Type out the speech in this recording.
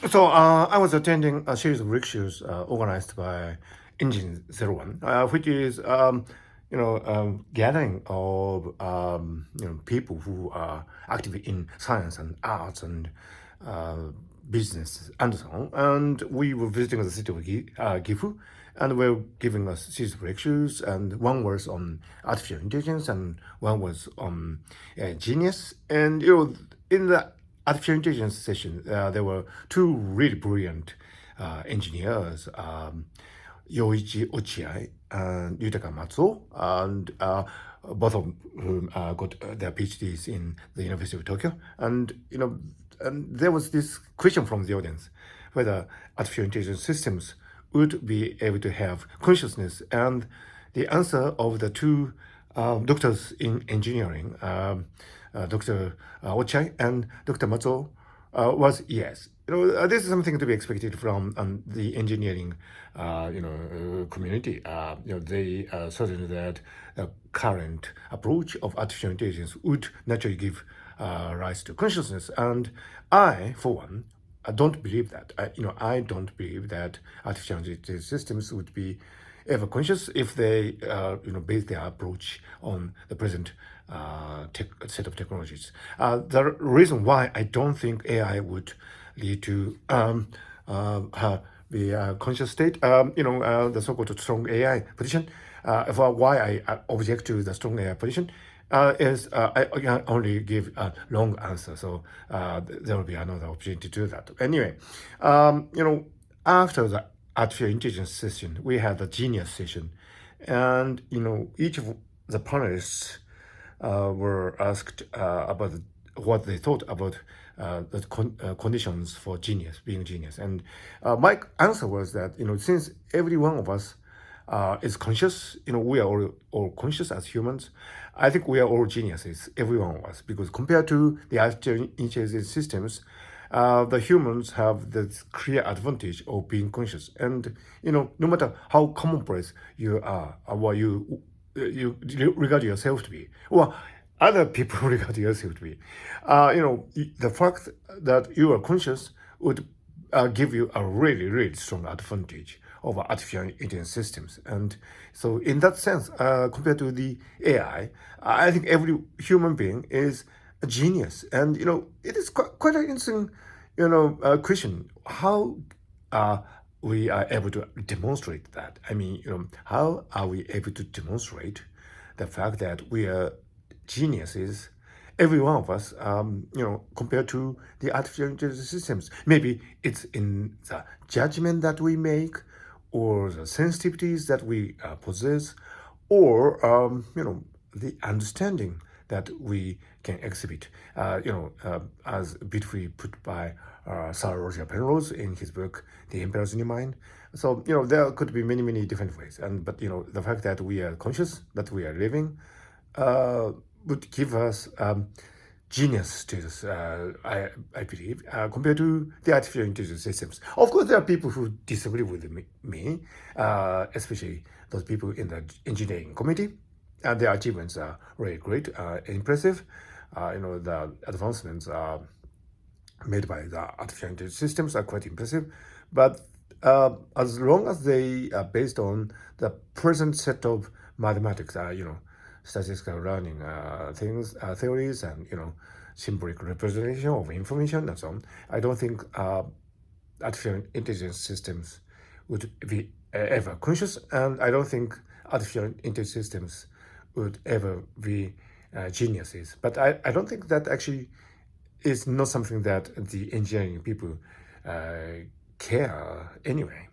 So I was attending a series of lectures organized by Engine 01, which is gathering of people who are active in science and arts and uh, business and so on. And we were visiting the city of Gifu, and we were giving a series of lectures. And one was on artificial intelligence, and one was on genius. And in the artificial intelligence session, there were two really brilliant engineers, Yoichi Ochiai and Yutaka Matsuo, and both of whom got their PhDs in the University of Tokyo. And and there was this question from the audience whether artificial intelligence systems would be able to have consciousness, and the answer of the two doctors in engineering, Dr. Ochai and Dr. Matsuo, was yes. This is something to be expected from the engineering, community. They certain that the current approach of artificial intelligence would naturally give rise to consciousness, and I, for one, I don't believe that. I don't believe that artificial intelligence systems would be ever conscious if they, base their approach on the present set of technologies. The reason why I don't think AI would lead to the conscious state, the so-called strong AI position, for why I object to the strong AI position, is I can only give a long answer, so there will be another opportunity to do that. Anyway, after the artificial intelligence session, we had the genius session, and each of the panelists were asked about what they thought about the conditions for being genius, and my answer was that since every one of us is conscious, we are all conscious as humans. I think we are all geniuses, every one of us, because compared to the artificial intelligence systems, the humans have this clear advantage of being conscious, and no matter how commonplace you are, or you regard yourself to be, or other people regard yourself to be, the fact that you are conscious would give you a really, really strong advantage over artificial intelligence systems. And so, in that sense, compared to the AI, I think every human being is a genius. And it is quite an interesting, question how we are able to demonstrate that. I mean, how are we able to demonstrate the fact that we are geniuses, every one of us, compared to the artificial intelligence systems? Maybe it's in the judgment that we make, or the sensitivities that we possess, or the understanding that we can exhibit. As beautifully put by Sir Roger Penrose in his book *The Emperor's New Mind*. So there could be many, many different ways, but the fact that we are conscious, that we are living, would give us genius status, I believe, compared to the artificial intelligence systems. Of course, there are people who disagree with me, especially those people in the engineering committee. And their achievements are really great, impressive. The advancements made by the artificial intelligence systems are quite impressive. But as long as they are based on the present set of mathematics, statistical learning theories, and symbolic representation of information and so on, I don't think artificial intelligence systems would be ever conscious, and I don't think artificial intelligence systems would ever be geniuses. But I don't think that actually is not something that the engineering people care anyway.